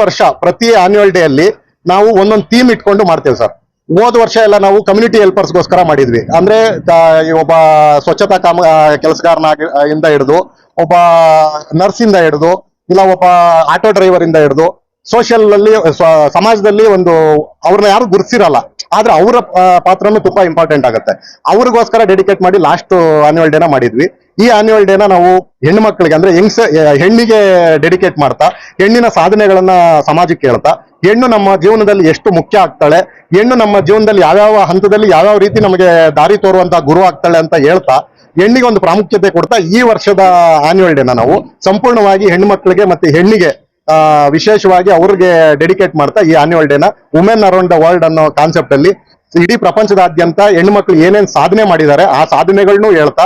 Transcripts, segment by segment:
ವರ್ಷ ಪ್ರತಿ annual day ಅಲ್ಲಿ ನಾವು ಒಂದೊಂದು ಥೀಮ್ ಇಟ್ಕೊಂಡು ಮಾಡ್ತೇವೆ ಸರ್. ಹೋದ ವರ್ಷ ಎಲ್ಲ ನಾವು ಕಮ್ಯುನಿಟಿ ಹೆಲ್ಪರ್ಸ್ಗೋಸ್ಕರ ಮಾಡಿದ್ವಿ. ಅಂದ್ರೆ ಒಬ್ಬ ಸ್ವಚ್ಛತಾ ಕೆಲಸಗಾರನ ಇಂದ ಹಿಡಿದು, ಒಬ್ಬ ನರ್ಸ್ ಇಂದ ಹಿಡಿದು, ಇಲ್ಲ ಒಬ್ಬ ಆಟೋ ಡ್ರೈವರ್ ಇಂದ ಹಿಡಿದು, ಸೋಷಿಯಲ್ ಅಲ್ಲಿ ಸಮಾಜದಲ್ಲಿ ಒಂದು ಅವ್ರನ್ನ ಯಾರು ಗುರುತಿಸಿರಲ್ಲ, ಆದ್ರೆ ಅವರ ಪಾತ್ರನೂ ತುಂಬಾ ಇಂಪಾರ್ಟೆಂಟ್ ಆಗುತ್ತೆ. ಅವ್ರಿಗೋಸ್ಕರ ಡೆಡಿಕೇಟ್ ಮಾಡಿ ಲಾಸ್ಟ್ ಆನ್ಯುವಲ್ ಡೇನ ಮಾಡಿದ್ವಿ. ಈ ಆನ್ಯುವಲ್ ಡೇನ ನಾವು ಹೆಣ್ಣು ಮಕ್ಕಳಿಗೆ ಅಂದ್ರೆ ಹೆಣ್ಣಿಗೆ ಡೆಡಿಕೇಟ್ ಮಾಡ್ತಾ, ಹೆಣ್ಣಿನ ಸಾಧನೆಗಳನ್ನ ಸಮಾಜಕ್ಕೆ ಹೇಳ್ತಾ, ಹೆಣ್ಣು ನಮ್ಮ ಜೀವನದಲ್ಲಿ ಎಷ್ಟು ಮುಖ್ಯ ಆಗ್ತಾಳೆ, ಹೆಣ್ಣು ನಮ್ಮ ಜೀವನದಲ್ಲಿ ಯಾವ್ಯಾವ ಹಂತದಲ್ಲಿ ಯಾವ್ಯಾವ ರೀತಿ ನಮಗೆ ದಾರಿ ತೋರುವಂತ ಗುರು ಆಗ್ತಾಳೆ ಅಂತ ಹೇಳ್ತಾ, ಹೆಣ್ಣಿಗೆ ಒಂದು ಪ್ರಾಮುಖ್ಯತೆ ಕೊಡ್ತಾ ಈ ವರ್ಷದ ಆನ್ಯುವಲ್ ಡೇನ ನಾವು ಸಂಪೂರ್ಣವಾಗಿ ಹೆಣ್ಣು ಮಕ್ಕಳಿಗೆ ಮತ್ತೆ ಹೆಣ್ಣಿಗೆ ವಿಶೇಷವಾಗಿ ಅವ್ರಿಗೆ ಡೆಡಿಕೇಟ್ ಮಾಡ್ತಾ ಈ ಆನ್ಯುವಲ್ ಡೇನ ವುಮೆನ್ ಅರೌಂಡ್ ದ ವರ್ಲ್ಡ್ ಅನ್ನೋ ಕಾನ್ಸೆಪ್ಟ್ ಅಲ್ಲಿ ಇಡೀ ಪ್ರಪಂಚದಾದ್ಯಂತ ಹೆಣ್ಣು ಮಕ್ಕಳು ಏನೇನ್ ಸಾಧನೆ ಮಾಡಿದ್ದಾರೆ ಆ ಸಾಧನೆಗಳನ್ನೂ ಹೇಳ್ತಾ,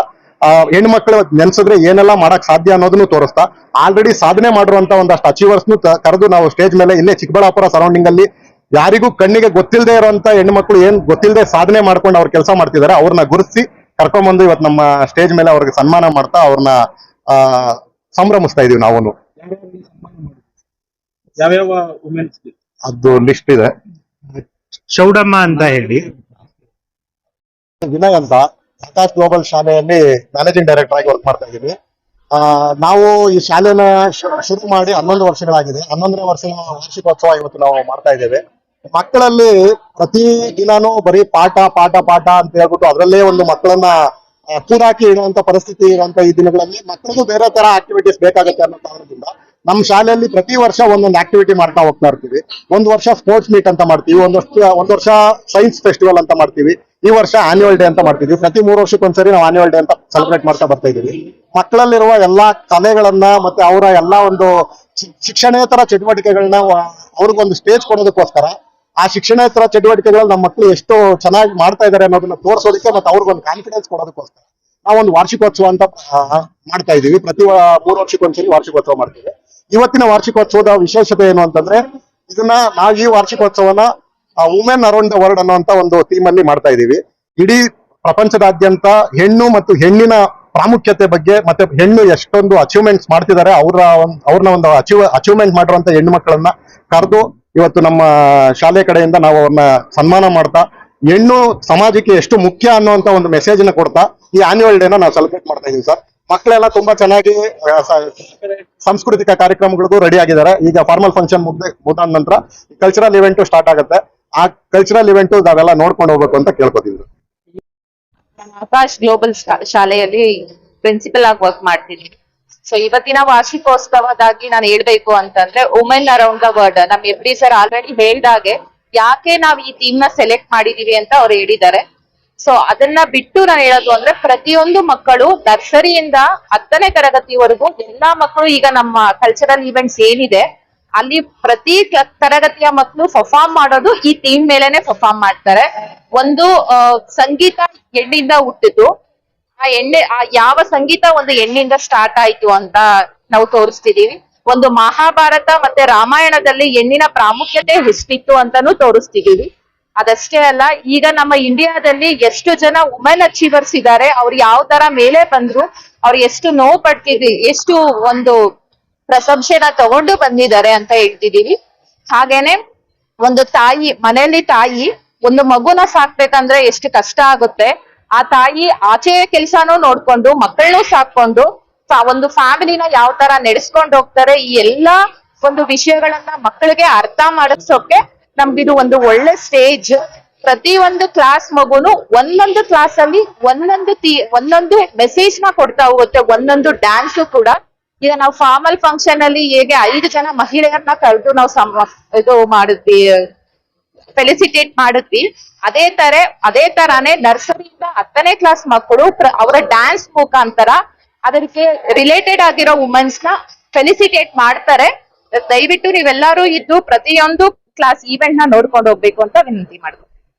ಹೆಣ್ಣು ಮಕ್ಕಳು ನೆನ್ಸಿದ್ರೆ ಏನೆಲ್ಲ ಮಾಡಕ್ ಸಾಧ್ಯ ಅನ್ನೋದನ್ನು ತೋರಿಸ್ತಾ, ಆಲ್ರೆಡಿ ಸಾಧನೆ ಮಾಡಿರುವಂತ ಒಂದಷ್ಟು ಅಚೀವರ್ಸ್ನು ಕರೆದು ನಾವು ಸ್ಟೇಜ್ ಮೇಲೆ ಇಲ್ಲೇ ಚಿಕ್ಕಬಳ್ಳಾಪುರ ಸರೌಂಡಿಂಗ್ ಅಲ್ಲಿ ಯಾರಿಗೂ ಕಣ್ಣಿಗೆ ಗೊತ್ತಿಲ್ಲದೆ ಇರುವಂತ ಹೆಣ್ಣು ಮಕ್ಕಳು ಏನ್ ಗೊತ್ತಿಲ್ಲದೆ ಸಾಧನೆ ಮಾಡ್ಕೊಂಡು ಅವ್ರ ಕೆಲಸ ಮಾಡ್ತಿದ್ದಾರೆ ಅವ್ರನ್ನ ಗುರುತಿಸಿ ಕರ್ಕೊಂಡ್ಬಂದು ಇವತ್ತು ನಮ್ಮ ಸ್ಟೇಜ್ ಮೇಲೆ ಅವ್ರಿಗೆ ಸನ್ಮಾನ ಮಾಡ್ತಾ ಅವ್ರನ್ನ ಸಂಭ್ರಮಿಸ್ತಾ ಇದೀವಿ ನಾವು. ಯಾವ್ಯಾವ ವುಮೆನ್ಸ್ ಅದು ಲಿಸ್ಟ್ ಇದೆ. ಚೌಡಮ್ಮ ಅಂತ ಹೇಳಿ, ವಿನಯ್ ಅಂತ ಆಕಾಶ್ ಗ್ಲೋಬಲ್ ಶಾಲೆಯಲ್ಲಿ ಮ್ಯಾನೇಜಿಂಗ್ ಡೈರೆಕ್ಟರ್ ಆಗಿ ವರ್ಕ್ ಮಾಡ್ತಾ ಇದ್ದೀವಿ. ನಾವು ಈ ಶಾಲೆನ ಶುರು ಮಾಡಿ 11 ವರ್ಷಗಳಾಗಿದೆ. 11ನೇ ವರ್ಷದ ವಾರ್ಷಿಕೋತ್ಸವ ಇವತ್ತು ನಾವು ಮಾಡ್ತಾ ಇದ್ದೇವೆ. ಮಕ್ಕಳಲ್ಲಿ ಪ್ರತಿ ದಿನಾನು ಬರೀ ಪಾಠ ಪಾಠ ಪಾಠ ಅಂತ ಹೇಳ್ಬಿಟ್ಟು ಅದರಲ್ಲೇ ಒಂದು ಮಕ್ಕಳನ್ನ ಕೂಡಾಕಿ ಇಡುವಂತ ಪರಿಸ್ಥಿತಿ ಇರುವಂತ ಈ ದಿನಗಳಲ್ಲಿ ಮಕ್ಕಳಿಗೂ ಬೇರೆ ತರ ಆಕ್ಟಿವಿಟೀಸ್ ಬೇಕಾಗುತ್ತೆ ಅನ್ನೋ ಕಾರಣದಿಂದ ನಮ್ಮ ಶಾಲೆಯಲ್ಲಿ ಪ್ರತಿ ವರ್ಷ ಒಂದೊಂದು ಆಕ್ಟಿವಿಟಿ ಮಾಡ್ತಾ ಹೋಗ್ತಾ ಇರ್ತೀವಿ. ಒಂದು ವರ್ಷ ಸ್ಪೋರ್ಟ್ಸ್ ಮೀಟ್ ಅಂತ ಮಾಡ್ತೀವಿ, ಒಂದು ವರ್ಷ ಸೈನ್ಸ್ ಫೆಸ್ಟಿವಲ್ ಅಂತ ಮಾಡ್ತೀವಿ, ಈ ವರ್ಷ ಆನ್ಯುವಲ್ ಡೇ ಅಂತ ಮಾಡ್ತೀವಿ. ಪ್ರತಿ 3 ವರ್ಷಕ್ಕೊಂದ್ಸರಿ ನಾವು ಆನ್ಯುವಲ್ ಡೇ ಅಂತ ಸೆಲೆಬ್ರೇಟ್ ಮಾಡ್ತಾ ಬರ್ತಾ ಇದೀವಿ. ಮಕ್ಕಳಲ್ಲಿರುವ ಎಲ್ಲಾ ಕಲೆಗಳನ್ನ ಮತ್ತೆ ಅವರ ಎಲ್ಲಾ ಒಂದು ಶಿಕ್ಷಣೇತರ ಚಟುವಟಿಕೆಗಳನ್ನ ಅವ್ರಿಗೊಂದು ಸ್ಟೇಜ್ ಕೊಡೋದಕ್ಕೋಸ್ಕರ, ಆ ಶಿಕ್ಷಣೇತರ ಚಟುವಟಿಕೆಗಳು ನಮ್ಮ ಮಕ್ಕಳು ಎಷ್ಟು ಚೆನ್ನಾಗಿ ಮಾಡ್ತಾ ಇದಾರೆ ಅನ್ನೋದನ್ನ ತೋರಿಸೋದಕ್ಕೆ ಮತ್ತೆ ಅವ್ರಿಗೊಂದು ಕಾನ್ಫಿಡೆನ್ಸ್ ಕೊಡೋದಕ್ಕೋಸ್ಕರ ನಾವೊಂದು ವಾರ್ಷಿಕೋತ್ಸವ ಅಂತ ಮಾಡ್ತಾ ಇದೀವಿ. ಪ್ರತಿ 3 ವರ್ಷಕ್ಕೊಂದ್ಸರಿ ವಾರ್ಷಿಕೋತ್ಸವ ಮಾಡ್ತೀವಿ. ಇವತ್ತಿನ ವಾರ್ಷಿಕೋತ್ಸವದ ವಿಶೇಷತೆ ಏನು ಅಂತಂದ್ರೆ, ಇದನ್ನ ನಾವು ಈ ವಾರ್ಷಿಕೋತ್ಸವನ ವುಮೆನ್ ಅರೌಂಡ್ ದ ವರ್ಲ್ಡ್ ಅನ್ನುವಂತ ಒಂದು ಥೀಮ್ ಅಲ್ಲಿ ಮಾಡ್ತಾ ಇದೀವಿ. ಇಡೀ ಪ್ರಪಂಚದಾದ್ಯಂತ ಹೆಣ್ಣು ಮತ್ತು ಹೆಣ್ಣಿನ ಪ್ರಾಮುಖ್ಯತೆ ಬಗ್ಗೆ ಮತ್ತೆ ಹೆಣ್ಣು ಎಷ್ಟೊಂದು ಅಚೀವ್ಮೆಂಟ್ಸ್ ಮಾಡ್ತಿದ್ದಾರೆ ಅವ್ರನ್ನ ಒಂದು ಅಚೀವ್ಮೆಂಟ್ ಮಾಡಿರುವಂತ ಹೆಣ್ಣು ಮಕ್ಕಳನ್ನ ಕರೆದು ಇವತ್ತು ನಮ್ಮ ಶಾಲೆ ಕಡೆಯಿಂದ ನಾವು ಅವ್ರನ್ನ ಸನ್ಮಾನ ಮಾಡ್ತಾ, ಹೆಣ್ಣು ಸಮಾಜಕ್ಕೆ ಎಷ್ಟು ಮುಖ್ಯ ಅನ್ನುವಂತ ಒಂದು ಮೆಸೇಜ್ ನ ಕೊಡ್ತಾ ಈ ಆನ್ಯುವಲ್ ಡೇನ ನಾವು ಸೆಲೆಬ್ರೇಟ್ ಮಾಡ್ತಾ ಇದೀವಿ ಸರ್. ಮಕ್ಕಳೆಲ್ಲ ತುಂಬಾ ಚೆನ್ನಾಗಿ ಸಾಂಸ್ಕೃತಿಕ ಕಾರ್ಯಕ್ರಮಗಳಿಗೂ ರೆಡಿ ಆಗಿದ್ದಾರೆ. ಈಗ ಫಾರ್ಮಲ್ ಫಂಕ್ಷನ್ ಮುಗಿದ ನಂತರ ಕಲ್ಚರಲ್ ಇವೆಂಟ್ ಸ್ಟಾರ್ಟ್ ಆಗುತ್ತೆ. ಆ ಕಲ್ಚರಲ್ ಇವೆಂಟ್ ನಾವೆಲ್ಲ ನೋಡ್ಕೊಂಡು ಹೋಗ್ಬೇಕು ಅಂತ ಕೇಳ್ಕೊತೀವಿ. ಆಕಾಶ್ ಗ್ಲೋಬಲ್ ಶಾಲೆಯಲ್ಲಿ ಪ್ರಿನ್ಸಿಪಲ್ ಆಗಿ ವರ್ಕ್ ಮಾಡ್ತೀನಿ. ಸೊ ಇವತ್ತಿನ ವಾರ್ಷಿಕೋತ್ಸವದಾಗಿ ನಾನು ಹೇಳ್ಬೇಕು ಅಂತಂದ್ರೆ, ವುಮೆನ್ ಅರೌಂಡ್ ದ ವರ್ಲ್ಡ್ ನಮ್ FD ಸರ್ ಆಲ್ರೆಡಿ ಹೇಳ್ದಾಗೆ ಯಾಕೆ ನಾವ್ ಈ ಥೀಮ್ ನ ಸೆಲೆಕ್ಟ್ ಮಾಡಿದೀವಿ ಅಂತ ಅವ್ರು ಹೇಳಿದ್ದಾರೆ. ಸೊ ಅದನ್ನ ಬಿಟ್ಟು ನಾನು ಹೇಳೋದು ಅಂದ್ರೆ, ಪ್ರತಿಯೊಂದು ಮಕ್ಕಳು ನರ್ಸರಿಯಿಂದ 10ನೇ ತರಗತಿವರೆಗೂ ಎಲ್ಲಾ ಮಕ್ಕಳು ಈಗ ನಮ್ಮ ಕಲ್ಚರಲ್ ಈವೆಂಟ್ಸ್ ಏನಿದೆ ಅಲ್ಲಿ ಪ್ರತಿ ತರಗತಿಯ ಮಕ್ಕಳು ಪರ್ಫಾರ್ಮ್ ಮಾಡೋದು ಈ ಥೀಮ್ ಮೇಲೆನೆ ಪರ್ಫಾರ್ಮ್ ಮಾಡ್ತಾರೆ. ಒಂದು ಸಂಗೀತ ಹೆಣ್ಣಿಂದ ಹುಟ್ಟಿದ್ದು, ಯಾವ ಸಂಗೀತ ಒಂದು ಹೆಣ್ಣಿಂದ ಸ್ಟಾರ್ಟ್ ಆಯ್ತು ಅಂತ ನಾವು ತೋರಿಸ್ತಿದೀವಿ. ಒಂದು ಮಹಾಭಾರತ ಮತ್ತೆ ರಾಮಾಯಣದಲ್ಲಿ ಹೆಣ್ಣಿನ ಪ್ರಾಮುಖ್ಯತೆ ಎಷ್ಟಿತ್ತು ಅಂತಾನು ತೋರಿಸ್ತಿದೀವಿ. ಅದಷ್ಟೇ ಅಲ್ಲ, ಈಗ ನಮ್ಮ ಇಂಡಿಯಾದಲ್ಲಿ ಎಷ್ಟು ಜನ ವುಮೆನ್ ಅಚೀವರ್ಸ್ ಇದ್ದಾರೆ, ಅವ್ರು ಯಾವ ತರ ಮೇಲೆ ಬಂದ್ರು, ಅವ್ರು ಎಷ್ಟು ನೋವು ಪಡ್ತಿದ್ವಿ, ಎಷ್ಟು ಒಂದು ಪ್ರಶಂಸೆನ ತಗೊಂಡು ಬಂದಿದ್ದಾರೆ ಅಂತ ಹೇಳ್ತಿದೀವಿ. ಹಾಗೇನೆ ಒಂದು ತಾಯಿ ಮನೆಯಲ್ಲಿ ತಾಯಿ ಒಂದು ಮಗುನ ಸಾಕ್ಬೇಕಂದ್ರೆ ಎಷ್ಟು ಕಷ್ಟ ಆಗುತ್ತೆ. ಆ ತಾಯಿ ಆಚೆ ಕೆಲ್ಸಾನು ನೋಡ್ಕೊಂಡು ಮಕ್ಕಳನ್ನು ಸಾಕೊಂಡು ಒಂದು ಫ್ಯಾಮಿಲಿನ ಯಾವ ತರ ನಡೆಸ್ಕೊಂಡು ಹೋಗ್ತಾರೆ, ಈ ಎಲ್ಲಾ ಒಂದು ವಿಷಯಗಳನ್ನ ಮಕ್ಕಳಿಗೆ ಅರ್ಥ ಮಾಡಿಸೋಕೆ ನಮ್ದಿದು ಒಂದು ಒಳ್ಳೆ ಸ್ಟೇಜ್. ಪ್ರತಿ ಒಂದು ಕ್ಲಾಸ್ ಮಗುನು ಒಂದೊಂದು ಕ್ಲಾಸ್ ಅಲ್ಲಿ ಒಂದೊಂದು ಮೆಸೇಜ್ ನ ಕೊಡ್ತಾ ಹೋಗುತ್ತೆ, ಒಂದೊಂದು ಡ್ಯಾನ್ಸ್ ಕೂಡ. ಈಗ ನಾವು ಫಾರ್ಮಲ್ ಫಂಕ್ಷನ್ ಅಲ್ಲಿ ಹೇಗೆ 5 ಜನ ಮಹಿಳೆಯರನ್ನ ಕರೆದು ನಾವು ಇದು ಮಾಡಿದ್ವಿ, ಫೆಲಿಸಿಟೇಟ್ ಮಾಡಿದ್ವಿ, ಅದೇ ತರಾನೇ ನರ್ಸರಿಯಿಂದ 10ನೇ ಕ್ಲಾಸ್ ಮಕ್ಕಳು ಅವರ ಡ್ಯಾನ್ಸ್ ಮುಖಾಂತರ ಅದಕ್ಕೆ ರಿಲೇಟೆಡ್ ಆಗಿರೋ ವುಮೆನ್ಸ್ ನ ಫೆಲಿಸಿಟೇಟ್ ಮಾಡ್ತಾರೆ. ದಯವಿಟ್ಟು ನೀವೆಲ್ಲರೂ ಇದ್ದು ಪ್ರತಿಯೊಂದು ಕ್ಲಾಸ್ ಈವೆಂಟ್ ನ ನೋಡ್ಕೊಂಡು ಹೋಗ್ಬೇಕು ಅಂತ ವಿನಂತಿ ಮಾಡ್ತೀನಿ.